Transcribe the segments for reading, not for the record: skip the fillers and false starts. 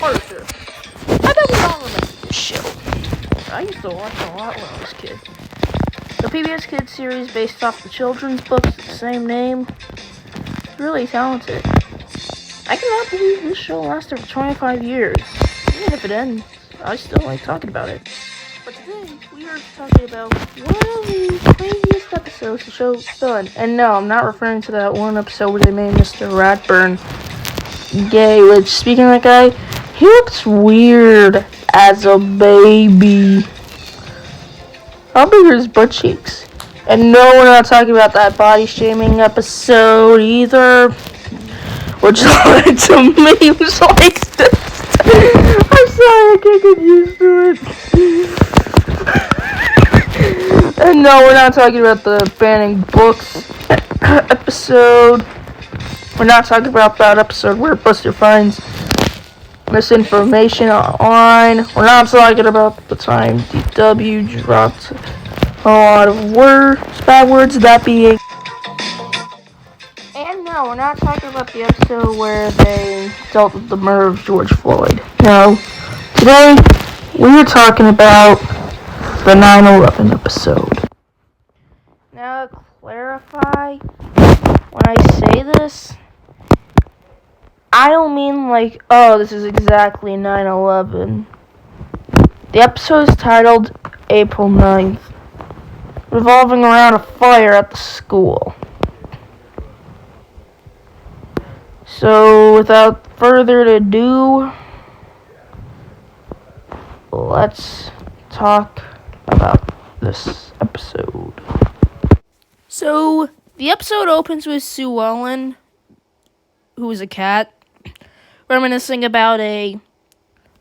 Arthur. I bet we all remember this show. I used to watch it a lot when I was a kid. The PBS Kids series based off the children's books of the same name. Really talented. I cannot believe this show lasted for 25 years. Even if it ends, I still like talking about it. But today, we are talking about one of the craziest episodes the show's done. And no, I'm not referring to that one episode where they made Mr. Ratburn gay, which, speaking of that guy, he looks weird as a baby. How big are his butt cheeks? And no, we're not talking about that body shaming episode either. Which led to memes like this. I'm sorry, I can't get used to it. And no, we're not talking about the banning books episode. We're not talking about that episode where Buster finds misinformation online. We're not talking about the time DW dropped a lot of bad words, that being. And no, we're not talking about the episode where they dealt with the murder of George Floyd. No. Today, we are talking about the 9/11 episode. Now, to clarify, when I say this, I don't mean like, oh, this is exactly 9/11. The episode is titled April 9th, revolving around a fire at the school. So, without further ado, let's talk about this episode. So, the episode opens with Sue Ellen, who is a cat, reminiscing about a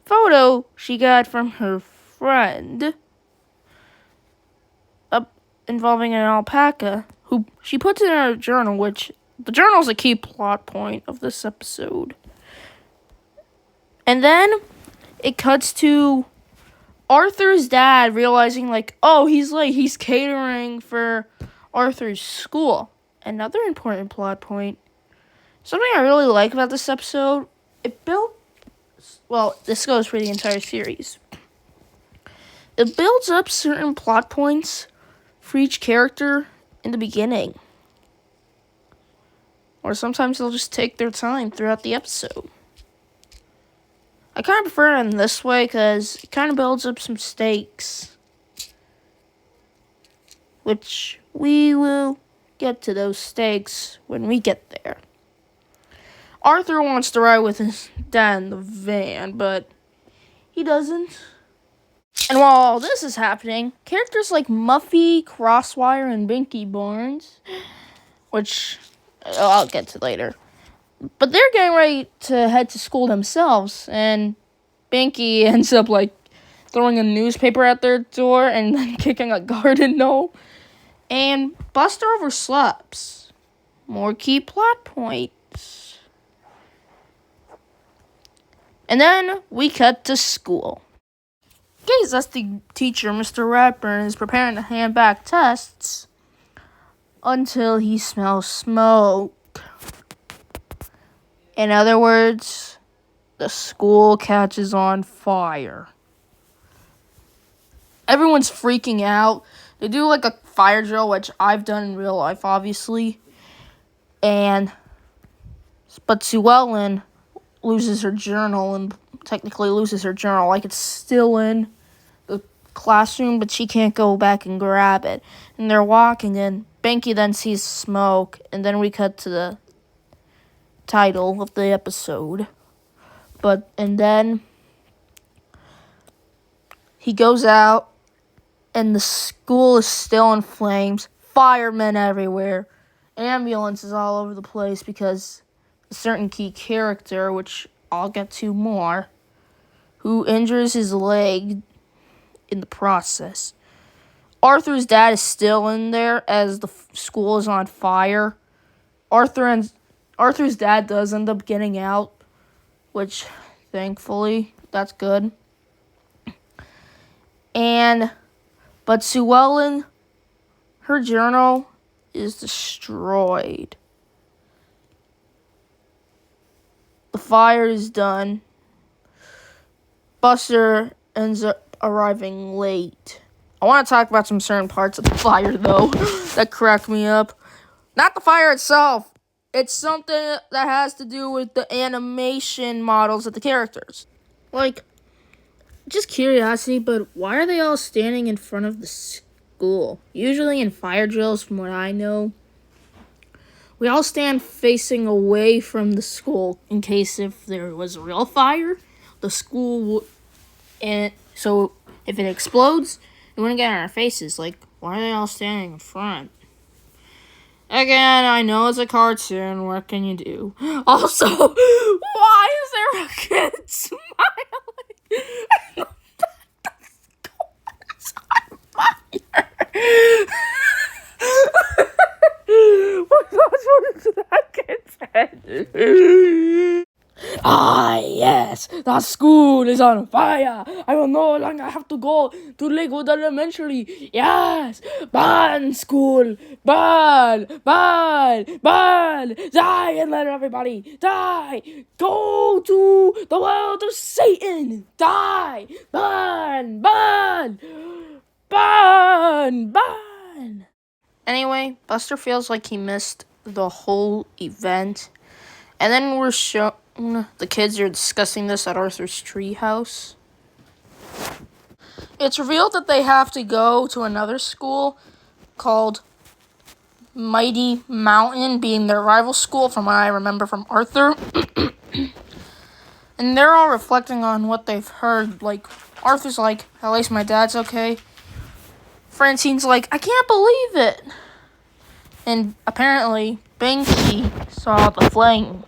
photo she got from her friend involving an alpaca, who she puts in her journal, which the journal is a key plot point of this episode. And then it cuts to Arthur's dad realizing, like, oh, he's catering for Arthur's school. Another important plot point. Something I really like about this episode, this goes for the entire series. It builds up certain plot points for each character in the beginning. Or sometimes they'll just take their time throughout the episode. I kind of prefer it in this way because it kind of builds up some stakes. Which we will get to those stakes when we get there. Arthur wants to ride with his dad in the van, but he doesn't. And while all this is happening, characters like Muffy, Crosswire, and Binky Barnes, which I'll get to later, but they're getting ready to head to school themselves, and Binky ends up, like, throwing a newspaper at their door and then kicking a garden gnome, and Buster oversleeps. More key plot points. And then we cut to school. Gaze as the teacher, Mr. Ratburn, is preparing to hand back tests until he smells smoke. In other words, the school catches on fire. Everyone's freaking out. They do like a fire drill, which I've done in real life, obviously. But Sue Ellen loses her journal, and technically loses her journal. Like, it's still in the classroom, but she can't go back and grab it. And they're walking, and Binky then sees smoke, and then we cut to the title of the episode. And then he goes out, and the school is still in flames. Firemen everywhere. Ambulances all over the place because a certain key character, which I'll get to more, who injures his leg in the process. Arthur's dad is still in there as the school is on fire. Arthur's dad does end up getting out, which, thankfully, that's good. But Sue Ellen, her journal is destroyed. The fire is done. Buster ends up arriving late. I want to talk about some certain parts of the fire, though, that crack me up. Not the fire itself. It's something that has to do with the animation models of the characters. Like, just curiosity, but why are they all standing in front of the school? Usually in fire drills, from what I know, we all stand facing away from the school in case if there was a real fire, the school would, and so if it explodes, it wouldn't get in our faces. Like, why are they all standing in front? Again, I know it's a cartoon. What can you do? Also, why is there a kid smiling? What's to that kid's head? Ah, yes, the school is on fire. I will no longer have to go to Lakewood Elementary. Yes, burn school, burn, burn, burn, die and let everybody die. Go to the world of Satan, die, burn, burn, burn, burn. Anyway, Buster feels like he missed the whole event. And then we're shown the kids are discussing this at Arthur's treehouse. It's revealed that they have to go to another school called Mighty Mountain, being their rival school from what I remember from Arthur. And they're all reflecting on what they've heard. Like, Arthur's like, at least my dad's okay. Francine's like, I can't believe it. And apparently, Binky saw the flames.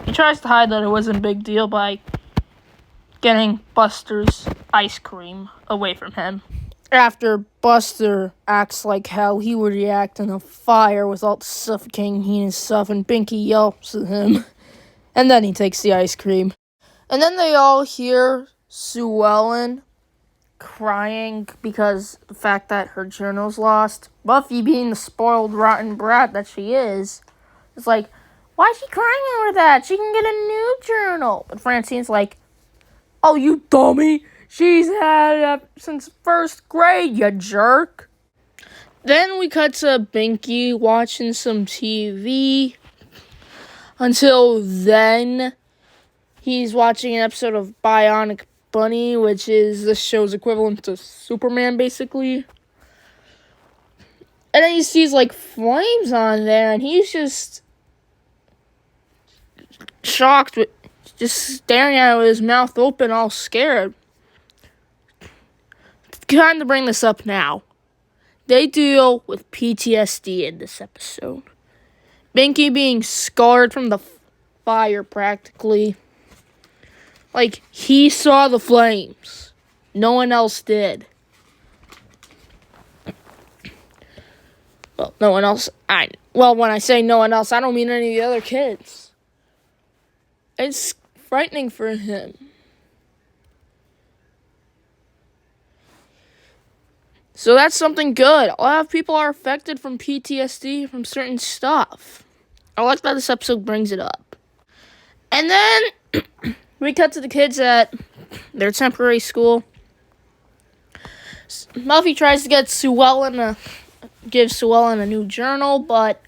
He tries to hide that it wasn't a big deal by getting Buster's ice cream away from him. After Buster acts like how he would react in a fire with all the suffocating heat and stuff, and Binky yelps at him. And then he takes the ice cream. And then they all hear Sue Ellen crying because the fact that her journal's lost. Buffy, being the spoiled, rotten brat that she is like, why is she crying over that? She can get a new journal. But Francine's like, oh, you dummy. She's had it since first grade, you jerk. Then we cut to Binky watching some TV. Until then, he's watching an episode of Bionic Bunny, which is the show's equivalent to Superman, basically. And then he sees, like, flames on there, and he's just shocked, with just staring at it with his mouth open, all scared. Time to bring this up now. They deal with PTSD in this episode. Binky being scarred from the fire, practically. Like, he saw the flames. No one else did. Well, no one else. When I say no one else, I don't mean any of the other kids. It's frightening for him. So that's something good. A lot of people are affected from PTSD from certain stuff. I like that this episode brings it up. And then we cut to the kids at their temporary school. Muffy tries to get Sue Ellen to give Sue Ellen a new journal, but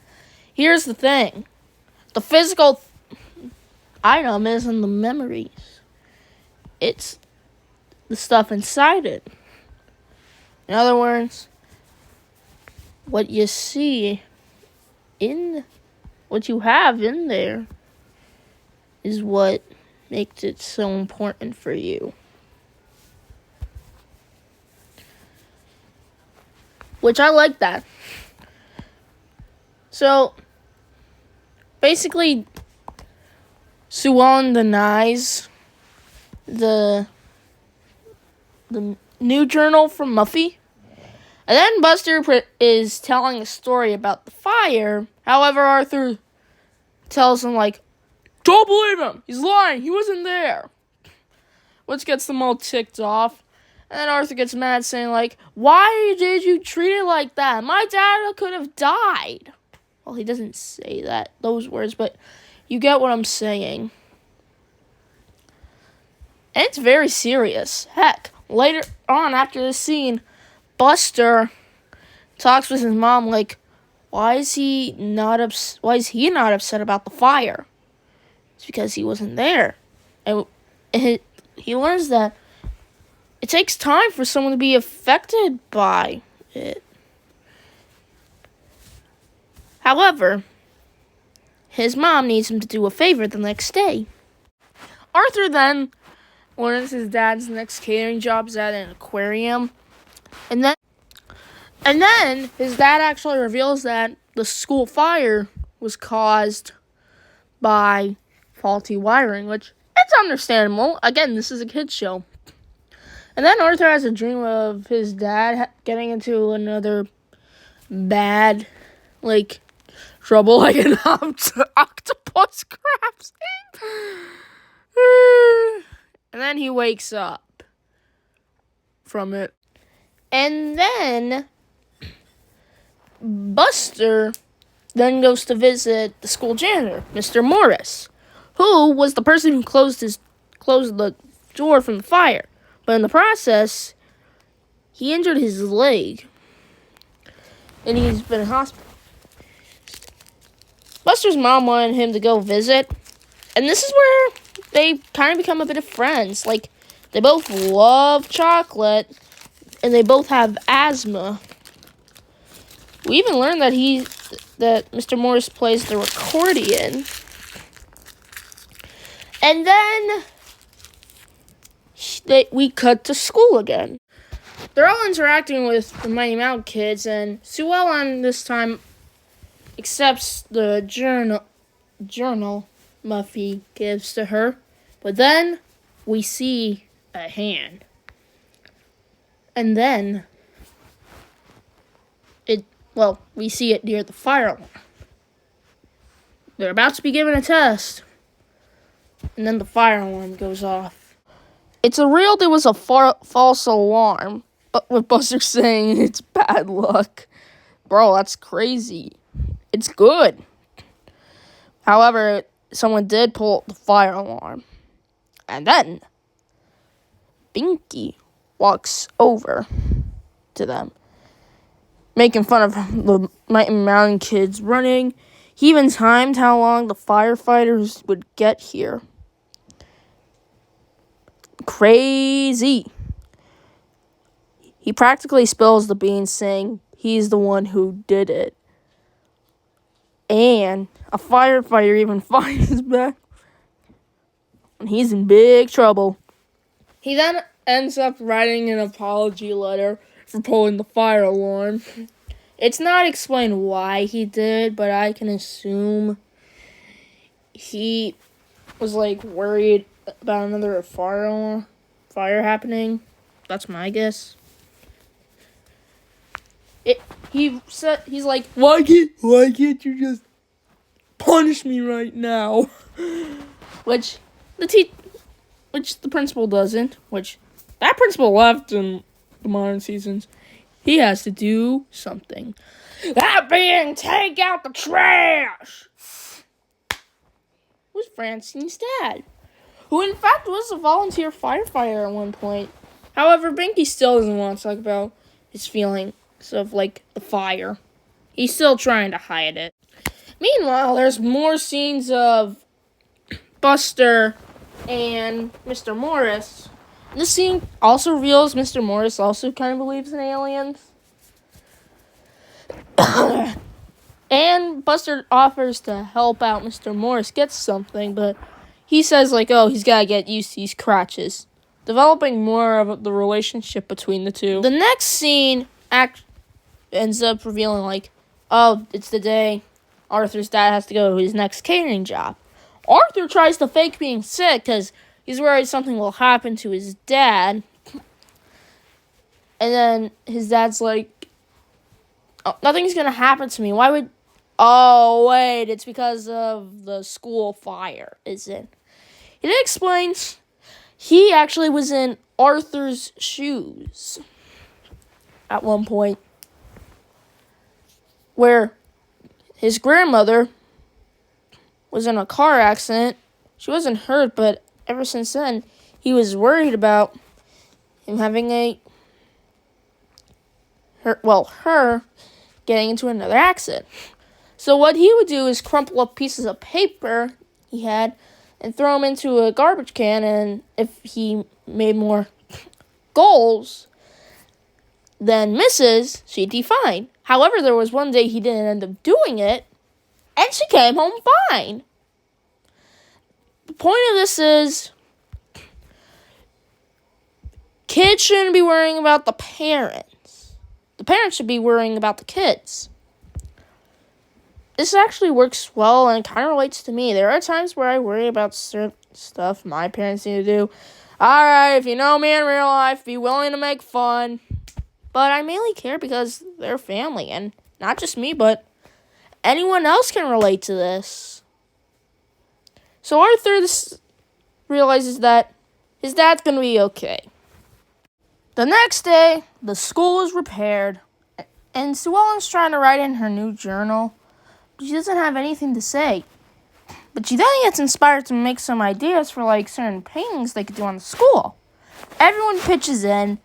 here's the thing. The physical item isn't the memories. It's the stuff inside it. In other words, what you see in what you have in there is what makes it so important for you. Which I like that. So, basically, Sue Ellen denies the new journal from Muffy. And then Buster is telling a story about the fire. However, Arthur tells him, like, don't believe him. He's lying. He wasn't there. Which gets them all ticked off. And then Arthur gets mad, saying, like, why did you treat it like that? My dad could have died. Well, he doesn't say those words, but you get what I'm saying. And it's very serious. Heck, later on after this scene, Buster talks with his mom like, why is he not upset about the fire? It's because he wasn't there. And he learns that it takes time for someone to be affected by it. However, his mom needs him to do a favor the next day. Arthur then learns his dad's next catering job is at an aquarium. And then his dad actually reveals that the school fire was caused by faulty wiring, which it's understandable. Again, this is a kid's show. And then Arthur has a dream of his dad getting into another bad, trouble, like an octopus crabs. And then he wakes up from it. And then Buster then goes to visit the school janitor, Mr. Morris, who was the person who closed the door from the fire. But in the process, he injured his leg, and he's been in hospital. Buster's mom wanted him to go visit, and this is where they kind of become a bit of friends. They both love chocolate, and they both have asthma. We even learned that Mr. Morris plays the accordion. And then we cut to school again. They're all interacting with the Mighty Mountain kids, and Sue Ellen this time accepts the journal Muffy gives to her. But then we see a hand. And then we see it near the fire alarm. They're about to be given a test. And then the fire alarm goes off. It's revealed it was a false alarm, but with Buster saying it's bad luck. Bro, that's crazy. It's good. However, someone did pull the fire alarm. And then Binky walks over to them, making fun of the Mighty Mountain kids running. He even timed how long the firefighters would get here. Crazy. He practically spills the beans, saying he's the one who did it. And a firefighter even finds his back. And he's in big trouble. He then ends up writing an apology letter for pulling the fire alarm. It's not explained why he did, but I can assume he was worried about another fire happening. That's my guess. He's like, why can't you just punish me right now? Which the principal doesn't. Which that principal left in the modern seasons. He has to do something. That being, take out the trash. Was Francine's dad, who in fact was a volunteer firefighter at one point. However, Binky still doesn't want to talk about his feelings of the fire. He's still trying to hide it. Meanwhile, there's more scenes of Buster and Mr. Morris. This scene also reveals Mr. Morris also kind of believes in aliens. And Buster offers to help out Mr. Morris get something, but he says he's got to get used to these crotches. Developing more of the relationship between the two. The next scene ends up revealing it's the day Arthur's dad has to go to his next catering job. Arthur tries to fake being sick because he's worried something will happen to his dad. And then his dad's like, oh, nothing's going to happen to me. Why would... Oh, wait, it's because of the school fire, is it? He then explains he actually was in Arthur's shoes at one point, where his grandmother was in a car accident. She wasn't hurt, but ever since then, he was worried about him having her getting into another accident. So what he would do is crumple up pieces of paper he had and throw them into a garbage can, and if he made more goals than misses, she'd be fine. However, there was one day he didn't end up doing it, and she came home fine. The point of this is, kids shouldn't be worrying about the parents. The parents should be worrying about the kids. This actually works well and kind of relates to me. There are times where I worry about certain stuff my parents need to do. Alright, if you know me in real life, be willing to make fun. But I mainly care because they're family, and not just me, but anyone else can relate to this. So Arthur realizes that his dad's going to be okay. The next day, the school is repaired, and Sue Ellen's trying to write in her new journal. She doesn't have anything to say. But she then gets inspired to make some ideas for certain paintings they could do on the school. Everyone pitches in,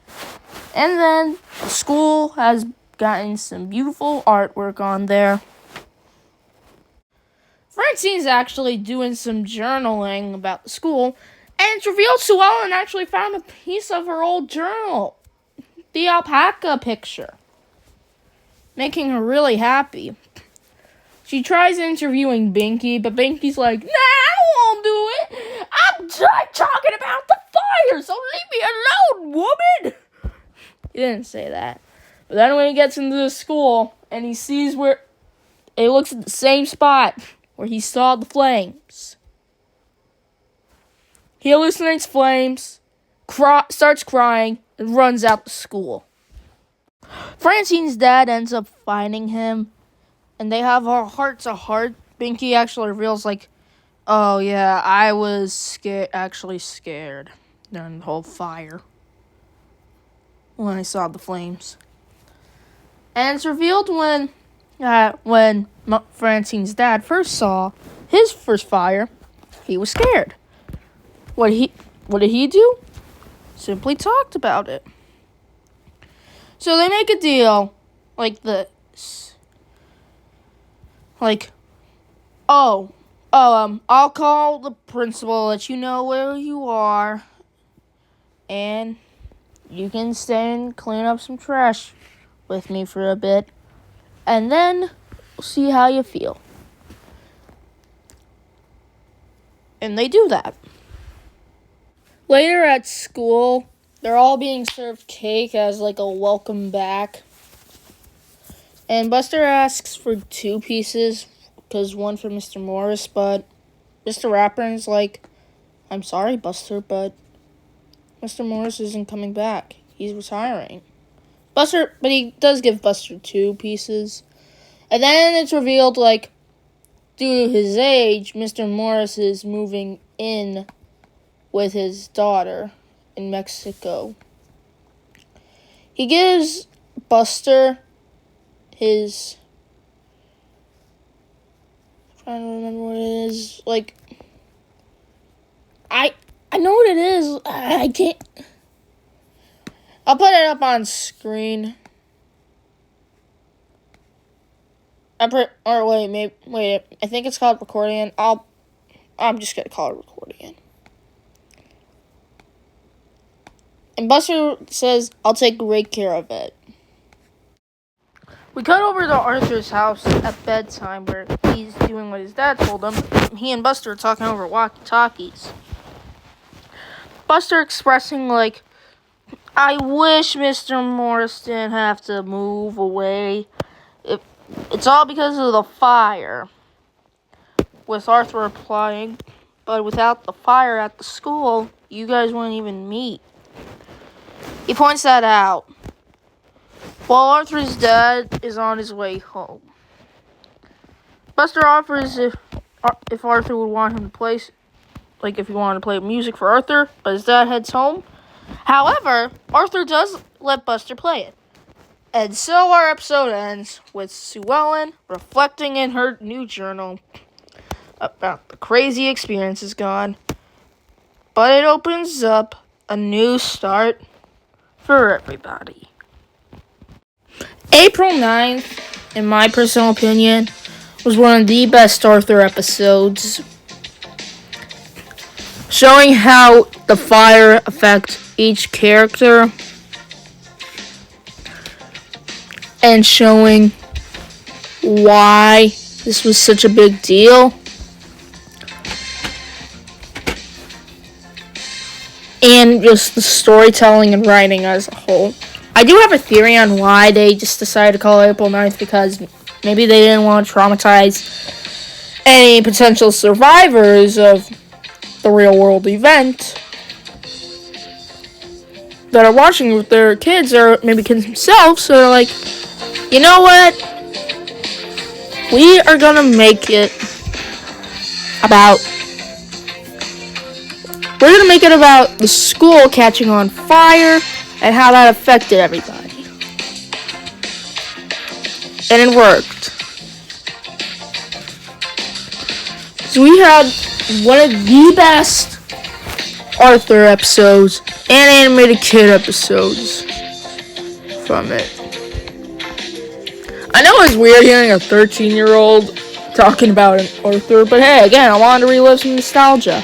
and then the school has gotten some beautiful artwork on there. Francine's actually doing some journaling about the school, and it's revealed Sue Ellen actually found a piece of her old journal, the alpaca picture, making her really happy. She tries interviewing Binky, but Binky's like, nah, I won't do it. I'm talking about the fire, so leave me alone, woman. He didn't say that. But then when he gets into the school, and he sees where, he looks at the same spot where he saw the flames. He hallucinates flames, starts crying, and runs out the school. Francine's dad ends up finding him, and they have a heart-to-heart. Binky actually reveals, oh yeah, I was scared during the whole fire when I saw the flames. And it's revealed when Francine's dad first saw his first fire, he was scared. What did he do? Simply talked about it. So they make a deal like this. I'll call the principal, let you know where you are, and you can stay and clean up some trash with me for a bit, and then we'll see how you feel. And they do that. Later at school, they're all being served cake as a welcome back. And Buster asks for 2 pieces, because one for Mr. Morris, but Mr. Rapper's like, I'm sorry, Buster, but Mr. Morris isn't coming back. He's retiring. But he does give Buster 2 pieces. And then it's revealed, due to his age, Mr. Morris is moving in with his daughter in Mexico. He gives Buster his, I'm trying to remember what it is. I know what it is. I can't. I'll put it up on screen. Wait. I think it's called Accordion. I'm just gonna call it Accordion. And Buster says, I'll take great care of it. We cut over to Arthur's house at bedtime where he's doing what his dad told him. He and Buster are talking over walkie-talkies. Buster expressing, I wish Mr. Morris didn't have to move away. It's all because of the fire. With Arthur replying, but without the fire at the school, you guys wouldn't even meet. He points that out. While Arthur's dad is on his way home. Buster offers if Arthur would want him to play, if he wanted to play music for Arthur, but his dad heads home. However, Arthur does let Buster play it. And so our episode ends with Sue Ellen reflecting in her new journal about the crazy experiences gone but it opens up a new start for everybody. April 9th, in my personal opinion, was one of the best Arthur episodes, showing how the fire affects each character and showing why this was such a big deal. And just the storytelling and writing as a whole. I do have a theory on why they just decided to call it April 9th, because maybe they didn't want to traumatize any potential survivors of the real world event that are watching with their kids, or maybe kids themselves. So they're like, you know what? We are gonna make it about the school catching on fire and how that affected everybody. And it worked. So we had one of the best Arthur episodes and animated kid episodes from it. I know it's weird hearing a 13-year-old talking about an Arthur, but hey, again, I wanted to relive some nostalgia.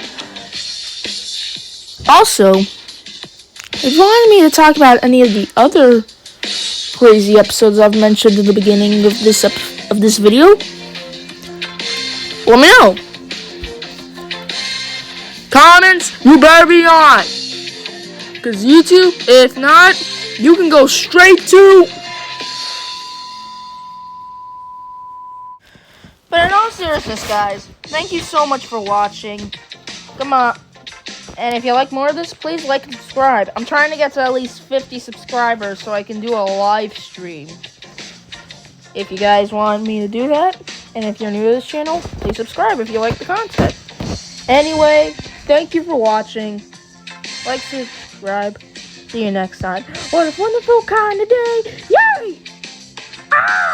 Also, if you wanted me to talk about any of the other crazy episodes I've mentioned in the beginning of this video, let me know. Comments, you better be on. Because YouTube, if not, you can go straight to... But in all seriousness, guys, thank you so much for watching. Come on. And if you like more of this, please like and subscribe. I'm trying to get to at least 50 subscribers so I can do a live stream. If you guys want me to do that, and if you're new to this channel, please subscribe if you like the content. Anyway, thank you for watching. Like, subscribe. See you next time. What a wonderful kind of day. Yay! Ah!